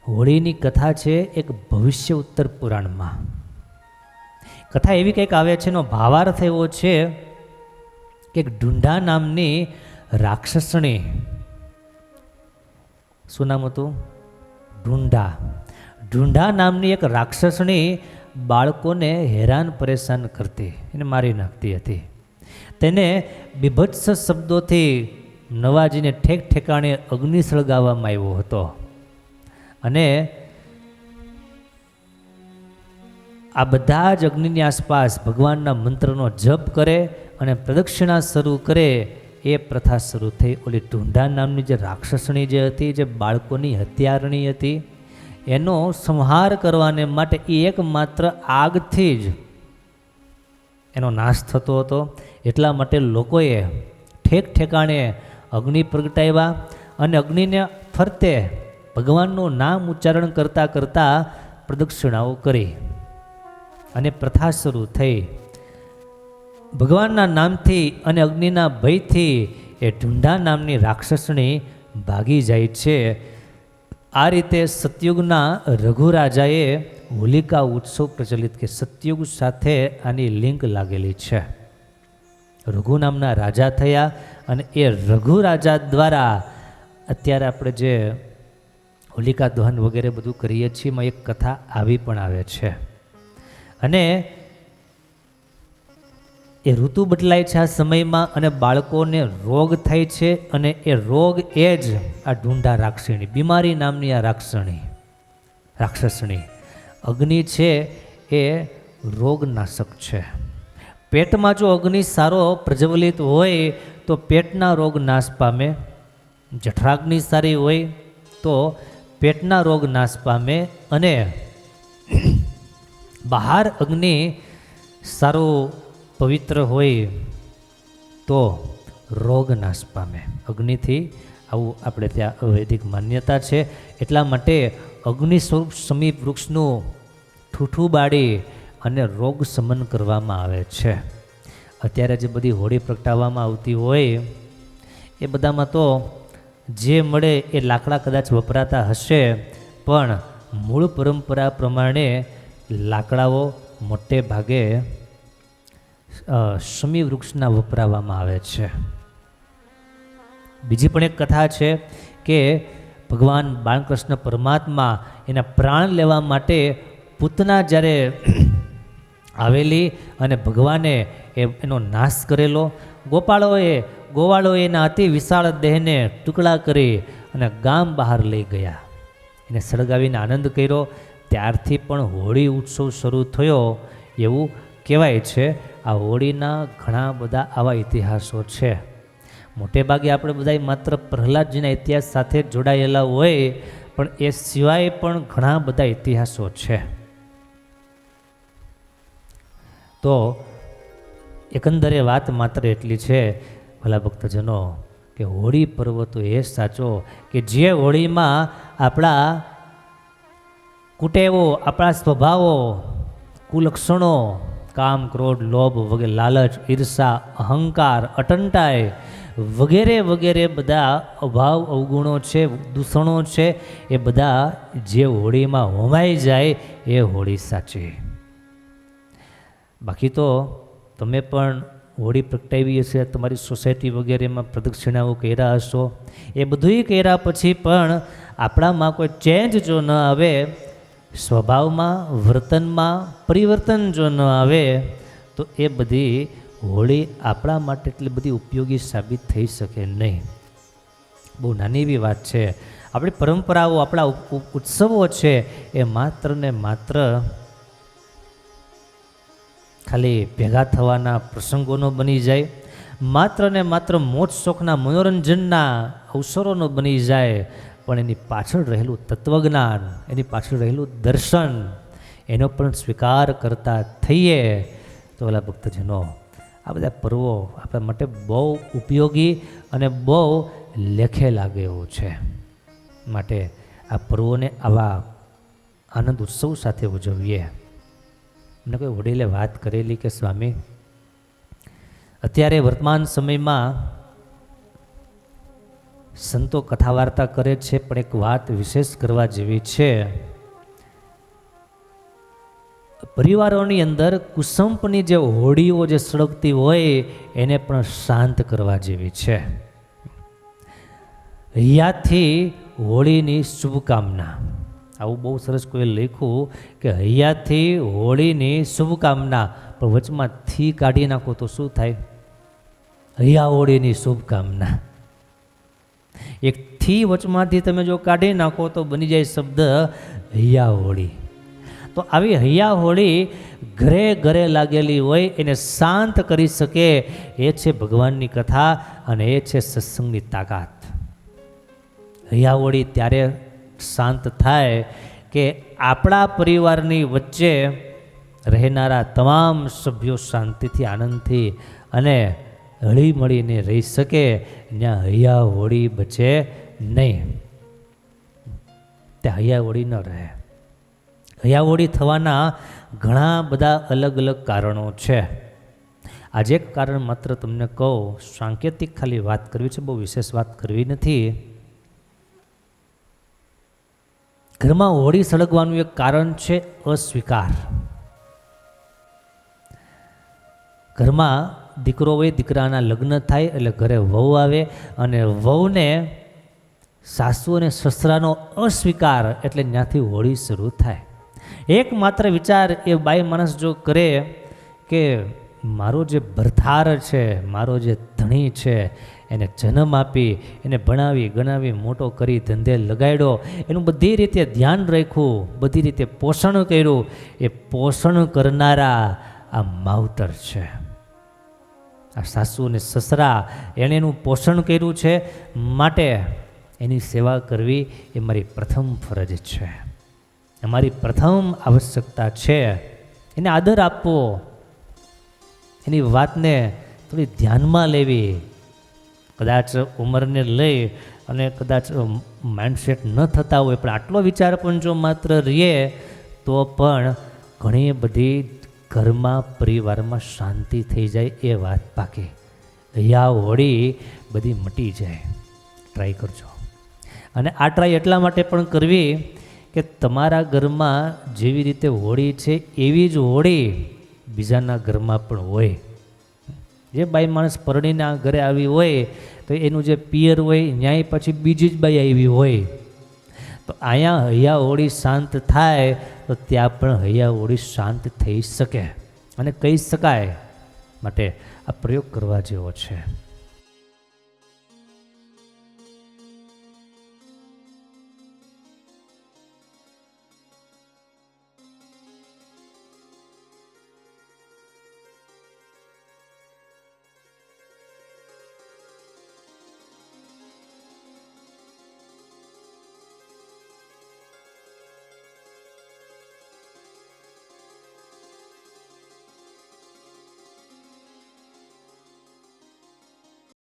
હોળીની કથા છે એક ભવિષ્ય ઉત્તર પુરાણમાં. કથા એવી કંઈક આવે છે, એનો ભાવાર્થ એવો છે કે ઢૂંઢા નામની રાક્ષસણી, શું નામ હતું? ઢૂંઢા નામની એક રાક્ષસણી બાળકોને હેરાન પરેશાન કરતી, એને મારી નાખતી હતી. તેને બીભત્સ શબ્દોથી નવાજીને ઠેક ઠેકાણે અગ્નિ સળગાવવામાં આવ્યો હતો. અને આ બધા જ અગ્નિની આસપાસ ભગવાનના મંત્રનો જપ કરે અને પ્રદક્ષિણા શરૂ કરે. એ પ્રથા શરૂ થઈ. ઓલી ઢૂંઢા નામની જે રાક્ષસણી જે હતી, જે બાળકોની હત્યારણી હતી, એનો સંહાર કરવાને માટે એ એકમાત્ર આગથી જ એનો નાશ થતો હતો. એટલા માટે લોકોએ ઠેક ઠેકાણે અગ્નિ પ્રગટાવ્યા અને અગ્નિને ફરતે ભગવાનનું નામ ઉચ્ચારણ કરતાં કરતાં પ્રદક્ષિણાઓ કરી અને પ્રથા શરૂ થઈ. ભગવાનના નામથી અને અગ્નિના ભયથી એ ઢૂંઢા નામની રાક્ષસણી ભાગી જાય છે. આ રીતે સતયુગના રઘુરાજાએ હોલિકા ઉત્સવ પ્રચલિત, કે સતયુગ સાથે આની લિંક લાગેલી છે. રઘુ નામના રાજા થયા અને એ રઘુ રાજા દ્વારા અત્યારે આપણે જે હોલિકા દહન વગેરે બધું કરીએ છીએ, એમાં એક કથા આવી પણ આવે છે. અને એ ઋતુ બદલાય છે આ સમયમાં, અને બાળકોને રોગ થાય છે. અને એ રોગ એ જ આ ઢૂંઢા રાક્ષસણી, બીમારી નામની આ રાક્ષસણી અગ્નિ છે એ રોગનાશક છે. પેટમાં જો અગ્નિ સારો પ્રજ્વલિત હોય તો પેટના રોગ નાશ પામે. જઠરાગ્નિ સારી હોય તો પેટના રોગ નાશ પામે. અને બહાર અગ્નિ સારું પવિત્ર હોય તો રોગ નાશ પામે. અગ્નિથી આવું આપણે ત્યાં વૈદિક માન્યતા છે. એટલા માટે અગ્નિ સ્વરૂપ સમીપ વૃક્ષનું ઠૂઠું બાળી અને રોગ શમન કરવામાં આવે છે. અત્યારે જે બધી હોળી પ્રગટાવવામાં આવતી હોય એ બધામાં તો જે મળે એ લાકડા કદાચ વપરાતા હશે, પણ મૂળ પરંપરા પ્રમાણે લાકડાઓ મોટે ભાગે શમી વૃક્ષના વપરાવામાં આવે છે. બીજી પણ એક કથા છે કે ભગવાન બાલકૃષ્ણ પરમાત્મા એના પ્રાણ લેવા માટે પૂતના જ્યારે આવેલી અને ભગવાને એનો નાશ કરેલો, ગોવાળોએ એના અતિ વિશાળ દેહને ટુકડા કરી અને ગામ બહાર લઈ ગયા, એને સળગાવીને આનંદ કર્યો. ત્યારથી પણ હોળી ઉત્સવ શરૂ થયો એવું કહેવાય છે. આ હોળીના ઘણા બધા આવા ઇતિહાસો છે. મોટે ભાગે આપણે બધા માત્ર પ્રહલાદજીના ઇતિહાસ સાથે જોડાયેલા હોય, પણ એ સિવાય પણ ઘણા બધા ઇતિહાસો છે. તો એકંદરે વાત માત્ર એટલી છે ભલા ભક્તજનો, કે હોળી પર્વ તો એ સાચો કે જે હોળીમાં આપણા કુટેવો, આપણા સ્વભાવો, કુલક્ષણો, કામ, ક્રોધ, લોભ વગેરે, લાલચ, ઈર્ષા, અહંકાર, અટંટાઈ વગેરે વગેરે બધા અભાવ અવગુણો છે, દૂષણો છે, એ બધા જે હોળીમાં હોમાઈ જાય એ હોળી સાચી. બાકી તો તમે પણ હોળી પ્રગટાવી હશે, તમારી સોસાયટી વગેરેમાં પ્રદક્ષિણાઓ કર્યા હશો, એ બધુંય કર્યા પછી પણ આપણામાં કોઈ ચેન્જ જો ન આવે, સ્વભાવમાં, વર્તનમાં પરિવર્તન જો ન આવે, તો એ બધી હોળી આપણા માટે એટલી બધી ઉપયોગી સાબિત થઈ શકે નહીં. બહુ નાની એવી વાત છે. આપણી પરંપરાઓ, આપણા ઉત્સવો છે એ માત્ર ને માત્ર ખાલી ભેગા થવાના પ્રસંગોનો બની જાય, માત્ર ને માત્ર મોજ શોખના મનોરંજનના અવસરોનો બની જાય, પણ એની પાછળ રહેલું તત્વજ્ઞાન, એની પાછળ રહેલું દર્શન, એનો પણ સ્વીકાર કરતા થઈએ તો ઓલા ભક્તજનો આ બધા પર્વો આપણા માટે બહુ ઉપયોગી અને બહુ લેખે લાગે એવું છે. માટે આ પર્વોને આવા આનંદ ઉત્સવ સાથે ઉજવીએ. મને કોઈ વડીલે વાત કરેલી કે સ્વામી, અત્યારે વર્તમાન સમયમાં સંતો કથા વાર્તા કરે છે, પણ એક વાત વિશેષ કરવા જેવી છે. પરિવારોની અંદર કુસંપની જે હોડીઓ જે સળગતી હોય એને પણ શાંત કરવા જેવી છે. હૈયાથી હોળીની શુભકામના, આવું બહુ સરસ કોઈ લખ્યું કે હૈયાથી હોળીની શુભકામના, પણ વચમાં થી કાઢી નાખો તો શું થાય? હૈયા હોળીની શુભકામના. એક થી વચમાંથી તમે જો કાઢી નાખો તો બની જાય શબ્દ હૈયા હોળી. તો આવી હૈયા હોળી ઘરે ઘરે લાગેલી હોય એને શાંત કરી શકે એ છે ભગવાનની કથા અને એ છે સત્સંગની તાકાત. હૈયા હોળી ત્યારે શાંત થાય કે આપણા પરિવારની વચ્ચે રહેનારા તમામ સભ્યો શાંતિથી આનંદથી અને હળી મળીને રહી શકે. ત્યાં હૈયા હોળી બચે નહીં, ત્યાં હૈયા હોળી ન રહે. હૈયા હોળી થવાના ઘણા બધા અલગ અલગ કારણો છે. આજે એક કારણ માત્ર તમને કહું, સાંકેતિક ખાલી વાત કરવી છે, બહુ વિશેષ વાત કરવી નથી. ઘરમાં હોળી સળગવાનું એક કારણ છે અસ્વીકાર. ઘરમાં દીકરો હોય, દીકરાના લગ્ન થાય એટલે ઘરે વહુ આવે અને વહુને સાસુ અને સસરાનો અસ્વીકાર એટલે ત્યાંથી હોળી શરૂ થાય. એકમાત્ર વિચાર એ બાઈ માણસ જો કરે કે મારો જે ભરથાર છે, મારો જે ધણી છે, એને જન્મ આપી, એને ભણાવી ગણાવી મોટો કરી ધંધે લગાડ્યો, એનું બધી રીતે ધ્યાન રાખ્યું, બધી રીતે પોષણ કર્યું, એ પોષણ કરનારા આ માવતર છે. આ સાસુ અને સસરા એણે એનું પોષણ કર્યું છે, માટે એની સેવા કરવી એ મારી પ્રથમ ફરજ છે, અમારી પ્રથમ આવશ્યકતા છે. એને આદર આપવો, એની વાતને થોડી ધ્યાનમાં લેવી. કદાચ ઉંમરને લઈ અને કદાચ માઇન્ડસેટ ન થતા હોય, પણ આટલો વિચાર પણ જો માત્ર રહે તો પણ ઘણી બધી ઘરમાં પરિવારમાં શાંતિ થઈ જાય એ વાત પાકી. હૈયા હોળી બધી મટી જાય. ટ્રાય કરજો. અને આ ટ્રાય એટલા માટે પણ કરવી કે તમારા ઘરમાં જેવી રીતે હોળી છે એવી જ હોળી બીજાના ઘરમાં પણ હોય. જે બાઈ માણસ પરણીના ઘરે આવી હોય તો એનું જે પિયર હોય ન્યાય પછી બીજી જ બાઈ આવી હોય. તો અહીંયા હૈયા હોળી શાંત થાય તો ત્યાં પણ હૈયા હોળી શાંત થઈ શકે અને કહી શકાય. માટે આ પ્રયોગ કરવા જેવો છે.